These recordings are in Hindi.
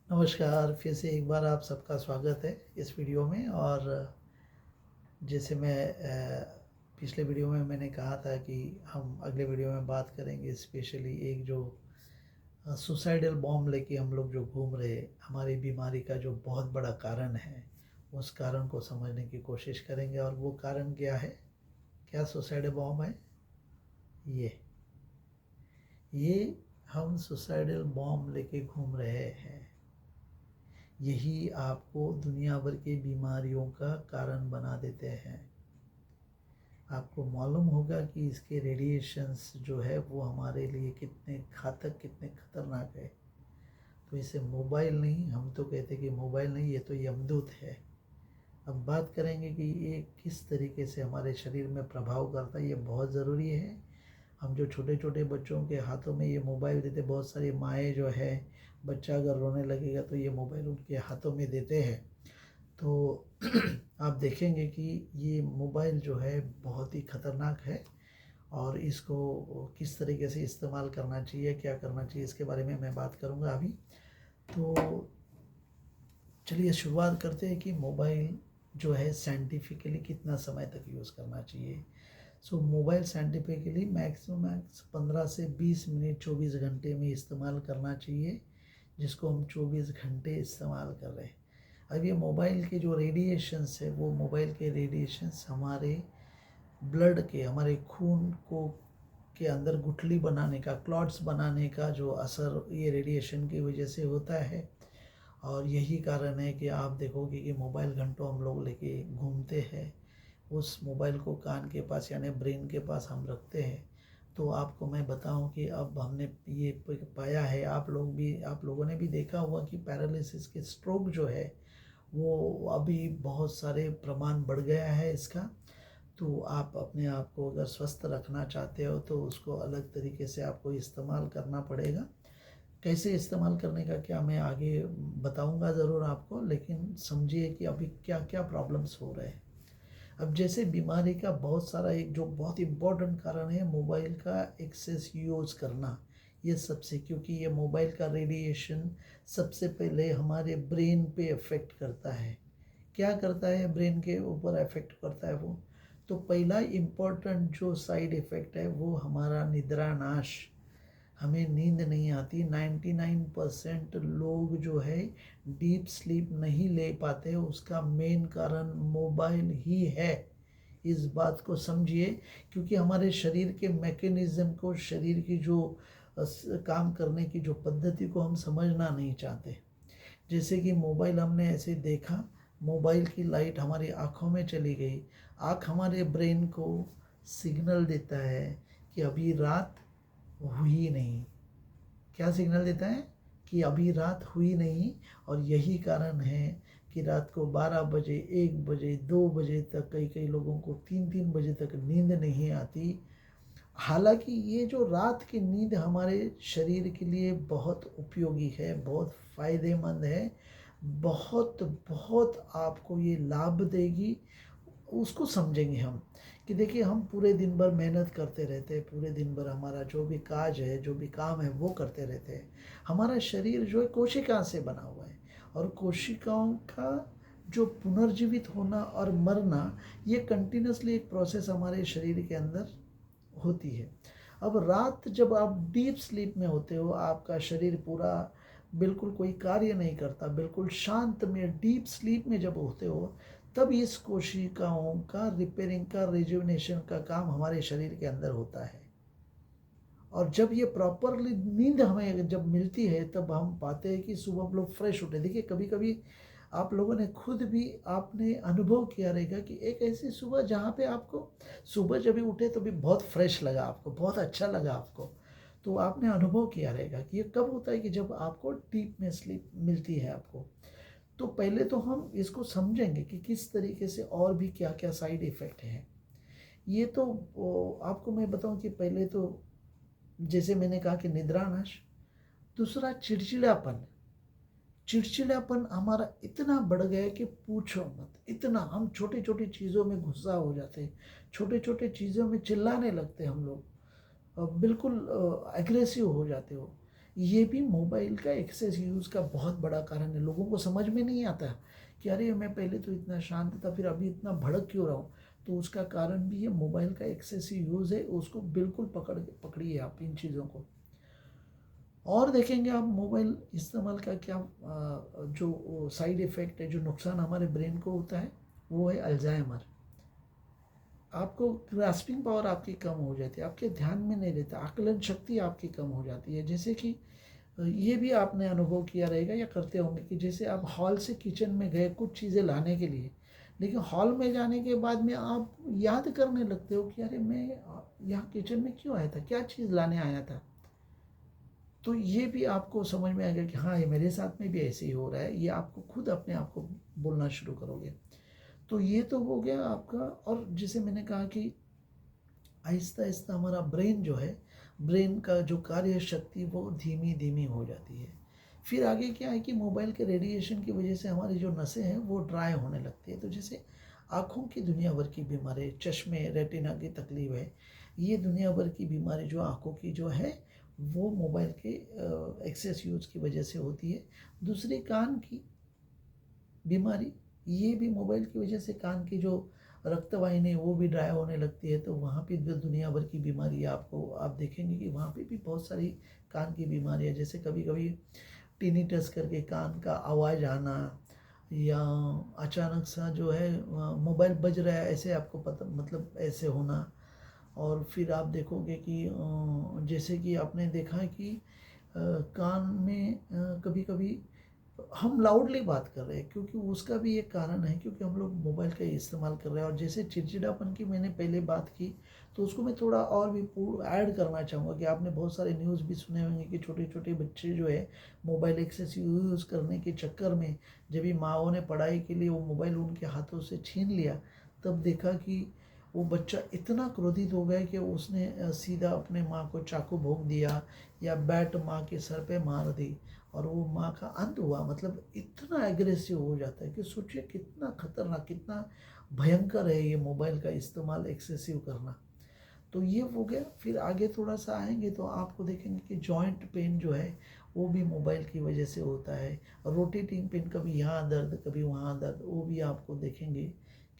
नमस्कार, फिर से एक बार आप सबका स्वागत है इस वीडियो में। और जैसे मैं पिछले वीडियो में मैंने कहा था कि हम अगले वीडियो में बात करेंगे स्पेशली एक जो सुसाइडल बॉम्ब लेके हम लोग जो घूम रहे, हमारी बीमारी का जो बहुत बड़ा कारण है, उस कारण को समझने की कोशिश करेंगे। और वो कारण क्या है, क्या सुसाइडल बॉम्ब है ये ये हम सुसाइडल बॉम्ब लेके घूम रहे हैं। यही आपको दुनिया भर की बीमारियों का कारण बना देते हैं। आपको मालूम होगा कि इसके रेडिएशंस जो है वो हमारे लिए कितने घातक, कितने खतरनाक है। तो इसे मोबाइल नहीं, हम तो कहते कि मोबाइल नहीं, ये तो यमदूत है। अब बात करेंगे कि ये किस तरीके से हमारे शरीर में प्रभाव करता है। ये बहुत ज़रूरी है। हम जो छोटे छोटे बच्चों के हाथों में ये मोबाइल देते, बहुत सारी माएँ जो है, बच्चा अगर रोने लगेगा तो ये मोबाइल उनके हाथों में देते हैं। तो आप देखेंगे कि ये मोबाइल जो है बहुत ही ख़तरनाक है। और इसको किस तरीके से इस्तेमाल करना चाहिए, क्या करना चाहिए, इसके बारे में मैं बात करूँगा अभी। तो चलिए शुरुआत करते हैं कि मोबाइल जो है साइंटिफिकली कितना समय तक यूज़ करना चाहिए। मोबाइल साइंटिफिकली मैक्सिमम 15 से 20 मिनट 24 घंटे में इस्तेमाल करना चाहिए, जिसको हम 24 घंटे इस्तेमाल कर रहे हैं। अब ये मोबाइल के जो रेडिएशंस है, वो मोबाइल के रेडिएशंस हमारे ब्लड के, हमारे खून को के अंदर गुठली बनाने का, क्लॉट्स बनाने का जो असर ये रेडिएशन की वजह से होता है। और यही कारण है कि आप देखोगे कि मोबाइल घंटों हम लोग लेके घूमते हैं। उस मोबाइल को कान के पास यानी ब्रेन के पास हम रखते हैं। तो आपको मैं बताऊं कि अब हमने ये पाया है, आप लोगों ने भी देखा होगा कि पैरालिसिस के स्ट्रोक जो है वो अभी बहुत सारे प्रमाण बढ़ गया है इसका। तो आप अपने आप को अगर स्वस्थ रखना चाहते हो तो उसको अलग तरीके से आपको इस्तेमाल करना पड़ेगा। कैसे इस्तेमाल करने का क्या मैं आगे बताऊंगा ज़रूर आपको, लेकिन समझिए कि अभी क्या क्या प्रॉब्लम्स हो रहे हैं। अब जैसे बीमारी का बहुत सारा एक जो बहुत इम्पोर्टेंट कारण है मोबाइल का एक्सेस यूज़ करना, ये सबसे, क्योंकि ये मोबाइल का रेडिएशन सबसे पहले हमारे ब्रेन पे अफेक्ट करता है। क्या करता है, ब्रेन के ऊपर अफेक्ट करता है वो। तो पहला इम्पोर्टेंट जो साइड इफ़ेक्ट है वो हमारा निद्रा नाश। हमें नींद नहीं आती। 99% लोग जो है डीप स्लीप नहीं ले पाते, उसका मेन कारण मोबाइल ही है। इस बात को समझिए, क्योंकि हमारे शरीर के मैकेनिज्म को, शरीर की जो काम करने की जो पद्धति को हम समझना नहीं चाहते। जैसे कि मोबाइल हमने ऐसे देखा, मोबाइल की लाइट हमारी आँखों में चली गई। आँख हमारे ब्रेन को सिग्नल देता है कि अभी रात हुई नहीं। क्या सिग्नल देता है कि अभी रात हुई नहीं। और यही कारण है कि रात को 12 बजे, 1 बजे, 2 बजे तक, कई कई लोगों को 3-3 बजे तक नींद नहीं आती। हालांकि ये जो रात की नींद हमारे शरीर के लिए बहुत उपयोगी है, बहुत फ़ायदेमंद है, बहुत बहुत आपको ये लाभ देगी। उसको समझेंगे हम कि देखिए, हम पूरे दिन भर मेहनत करते रहते हैं, पूरे दिन भर हमारा जो भी काज है, जो भी काम है वो करते रहते हैं। हमारा शरीर जो है कोशिका से बना हुआ है, और कोशिकाओं का जो पुनर्जीवित होना और मरना, ये कंटिन्यूसली एक प्रोसेस हमारे शरीर के अंदर होती है। अब रात जब आप डीप स्लीप में होते हो, आपका शरीर पूरा बिल्कुल कोई कार्य नहीं करता, बिल्कुल शांत में डीप स्लीप में जब होते हो, तब इस कोशिकाओं का रिपेयरिंग का, रिजुविनेशन का काम हमारे शरीर के अंदर होता है। और जब ये प्रॉपरली नींद हमें जब मिलती है, तब हम पाते हैं कि सुबह हम लोग फ्रेश उठे। देखिए, कभी कभी आप लोगों ने खुद भी आपने अनुभव किया रहेगा कि एक ऐसी सुबह जहाँ पे आपको सुबह जब भी उठे तो भी बहुत फ्रेश लगा, आपको बहुत अच्छा लगा आपको। तो आपने अनुभव किया रहेगा कि ये कब होता है, कि जब आपको डीप में स्लीप मिलती है आपको। तो पहले तो हम इसको समझेंगे कि किस तरीके से और भी क्या क्या साइड इफ़ेक्ट हैं। ये तो आपको मैं बताऊं कि पहले तो जैसे मैंने कहा कि निद्रानाश। दूसरा चिड़चिड़ापन। चिड़चिड़ापन हमारा इतना बढ़ गया है कि पूछो मत। इतना हम छोटी छोटी चीज़ों में गुस्सा हो जाते हैं, छोटे छोटे चीज़ों में चिल्लाने लगते हैं हम लोग, बिल्कुल एग्रेसिव हो जाते हो। ये भी मोबाइल का एक्सेस यूज़ का बहुत बड़ा कारण है। लोगों को समझ में नहीं आता कि अरे मैं पहले तो इतना शांत था, फिर अभी इतना भड़क क्यों रहा हूँ। तो उसका कारण भी ये मोबाइल का एक्सेसिव यूज़ है। उसको बिल्कुल पकड़िए आप इन चीज़ों को। और देखेंगे आप मोबाइल इस्तेमाल का क्या जो साइड इफ़ेक्ट है, जो नुकसान हमारे ब्रेन को होता है, वो है अल्जाइमर। आपको ग्रास्पिंग पावर आपकी कम हो जाती है, आपके ध्यान में नहीं रहता, आकलन शक्ति आपकी कम हो जाती है। जैसे कि ये भी आपने अनुभव किया रहेगा या करते होंगे कि जैसे आप हॉल से किचन में गए कुछ चीज़ें लाने के लिए, लेकिन हॉल में जाने के बाद में आप याद करने लगते हो कि अरे मैं यहाँ किचन में क्यों आया था, क्या चीज़ लाने आया था। तो ये भी आपको समझ में आएगा कि हाँ, ये मेरे साथ में भी ऐसे ही हो रहा है। ये आपको खुद अपने आप को बोलना शुरू करोगे। तो ये तो हो गया आपका। और जैसे मैंने कहा कि आहिस्ता आहिस्ता हमारा ब्रेन जो है, ब्रेन का जो कार्य शक्ति वो धीमी धीमी हो जाती है। फिर आगे क्या है कि मोबाइल के रेडिएशन की वजह से हमारी जो नसें हैं वो ड्राई होने लगती है। तो जैसे आँखों की दुनिया भर की बीमारी, चश्मे, रेटिना की तकलीफ है, ये दुनिया भर की बीमारी जो आँखों की जो है वो मोबाइल के एक्सेस यूज़ की वजह से होती है। दूसरी कान की बीमारी, ये भी मोबाइल की वजह से कान की जो रक्तवाहिनी है वो भी ड्राई होने लगती है। तो वहाँ पे जो दुनिया भर की बीमारी है, आपको आप देखेंगे कि वहाँ पे भी बहुत सारी कान की बीमारियाँ, जैसे कभी कभी टिनिटस करके कान का आवाज़ आना, या अचानक सा जो है मोबाइल बज रहा है ऐसे आपको पता, मतलब ऐसे होना। और फिर आप देखोगे कि जैसे कि आपने देखा है कि कान में कभी कभी हम लाउडली बात कर रहे हैं, क्योंकि उसका भी एक कारण है, क्योंकि हम लोग मोबाइल का इस्तेमाल कर रहे हैं। और जैसे चिड़चिड़ापन की मैंने पहले बात की, तो उसको मैं थोड़ा और भी ऐड करना चाहूँगा कि आपने बहुत सारे न्यूज़ भी सुने होंगे कि छोटे छोटे बच्चे जो है मोबाइल एक्सेस यूज़ करने के चक्कर में, जब भी माँओं ने पढ़ाई के लिए वो मोबाइल उनके हाथों से छीन लिया, तब देखा कि वो बच्चा इतना क्रोधित हो गया कि उसने सीधा अपने माँ को चाकू भोंक दिया, या बैट माँ के सर पे मार दी, और वो माँ का अंत हुआ। मतलब इतना एग्रेसिव हो जाता है कि सोचिए कितना खतरनाक, कितना भयंकर है ये मोबाइल का इस्तेमाल एक्सेसिव करना। तो ये हो गया। फिर आगे थोड़ा सा आएंगे तो आपको देखेंगे कि जॉइंट पेन जो है वो भी मोबाइल की वजह से होता है। रोटेटिंग पेन, कभी यहाँ दर्द कभी वहाँ दर्द, वो भी आपको देखेंगे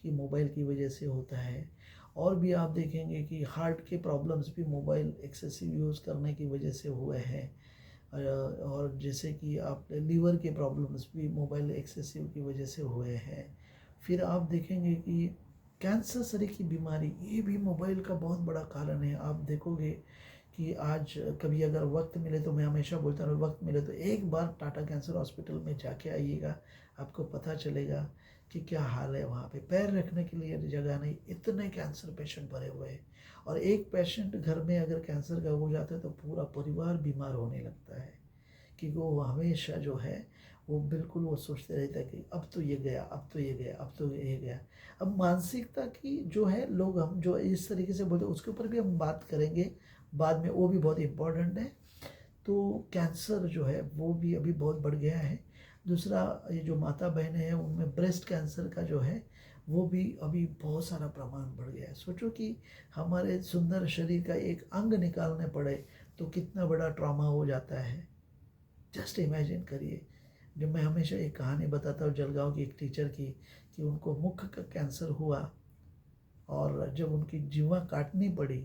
कि मोबाइल की वजह से होता है। और भी आप देखेंगे कि हार्ट के प्रॉब्लम्स भी मोबाइल एक्सेसिव यूज़ करने की वजह से हुए हैं। और जैसे कि आप लीवर के प्रॉब्लम्स भी मोबाइल एक्सेसिव की वजह से हुए हैं। फिर आप देखेंगे कि कैंसर शरीर की बीमारी, ये भी मोबाइल का बहुत बड़ा कारण है। आप देखोगे कि आज कभी अगर वक्त मिले, तो मैं हमेशा बोलता हूँ वक्त मिले तो एक बार टाटा कैंसर हॉस्पिटल में जाके आइएगा। आपको पता चलेगा कि क्या हाल है वहाँ पे। पैर रखने के लिए जगह नहीं, इतने कैंसर पेशेंट भरे हुए हैं। और एक पेशेंट घर में अगर कैंसर का हो जाता है तो पूरा परिवार बीमार होने लगता है, कि वो हमेशा जो है वो बिल्कुल वो सोचते रहता है कि अब तो ये गया, अब तो ये गया, अब तो ये गया। अब मानसिकता की जो है, लोग हम जो इस तरीके से बोलते हैं उसके ऊपर भी हम बात करेंगे बाद में, वो भी बहुत इम्पोर्टेंट है। तो कैंसर जो है वो भी अभी बहुत बढ़ गया है। दूसरा, ये जो माता बहनें हैं उनमें ब्रेस्ट कैंसर का जो है वो भी अभी बहुत सारा प्रमाण बढ़ गया है। सोचो कि हमारे सुंदर शरीर का एक अंग निकालने पड़े तो कितना बड़ा ट्रॉमा हो जाता है। जस्ट इमेजिन करिए। जब मैं हमेशा एक कहानी बताता हूँ जलगांव की एक टीचर की, कि उनको मुख का कैंसर हुआ, और जब उनकी जीवा काटनी पड़ी,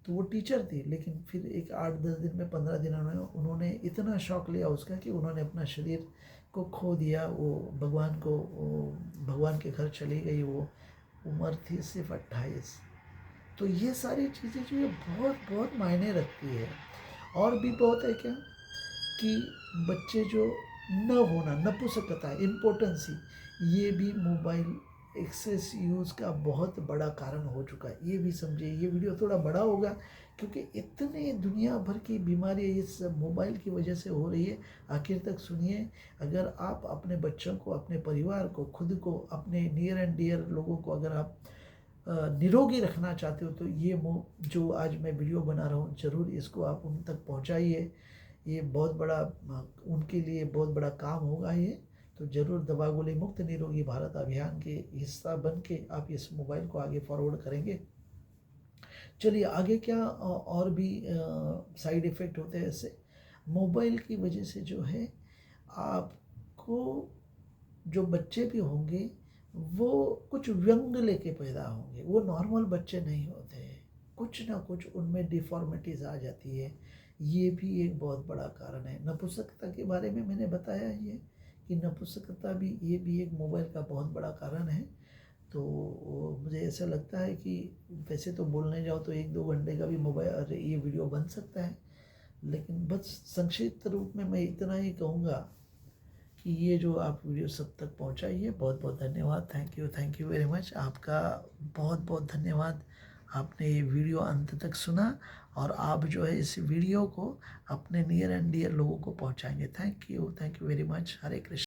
तो वो टीचर थी, लेकिन फिर एक 8-10 दिन में, 15 दिन में उन्होंने इतना शौक लिया उसका कि उन्होंने अपना शरीर को खो दिया। भगवान के घर चली गई। वो उम्र थी सिर्फ 28। तो ये सारी चीज़ें जो है बहुत बहुत मायने रखती है। और भी बहुत है क्या, कि बच्चे जो न होना, नपुंसकता, इम्पोर्टेंसी, ये भी मोबाइल एक्सेस यूज़ का बहुत बड़ा कारण हो चुका है। ये भी समझिए। ये वीडियो थोड़ा बड़ा होगा क्योंकि इतने दुनिया भर की बीमारी इस मोबाइल की वजह से हो रही है। आखिर तक सुनिए। अगर आप अपने बच्चों को, अपने परिवार को, खुद को, अपने नियर एंड डियर लोगों को अगर आप निरोगी रखना चाहते हो, तो ये जो आज मैं वीडियो बना रहा हूँ, ज़रूर इसको आप उन तक पहुँचाइए। ये बहुत बड़ा उनके लिए बहुत बड़ा काम होगा ये। तो ज़रूर दवा गोली मुक्त निरोगी भारत अभियान के हिस्सा बन के आप इस मोबाइल को आगे फॉरवर्ड करेंगे। चलिए आगे क्या और भी साइड इफ़ेक्ट होते हैं इससे। मोबाइल की वजह से जो है आपको, जो बच्चे भी होंगे वो कुछ व्यंग लेके पैदा होंगे, वो नॉर्मल बच्चे नहीं होते हैं, कुछ ना कुछ उनमें डिफॉर्मिटीज़ आ जाती है। ये भी एक बहुत बड़ा कारण है। नपुंसकता के बारे में मैंने बताया ये कि नपुंसकता भी, ये भी एक मोबाइल का बहुत बड़ा कारण है। तो मुझे ऐसा लगता है कि वैसे तो बोलने जाओ तो 1-2 घंटे का भी मोबाइल ये वीडियो बन सकता है, लेकिन बस संक्षिप्त रूप में मैं इतना ही कहूँगा कि ये जो आप वीडियो सब तक पहुँचाइए, बहुत बहुत धन्यवाद। Thank you very much. आपका बहुत बहुत धन्यवाद। आपने ये वीडियो अंत तक सुना और आप जो है इस वीडियो को अपने नियर एंड डियर लोगों को पहुँचाएंगे। Thank you very much. Hare Krishna.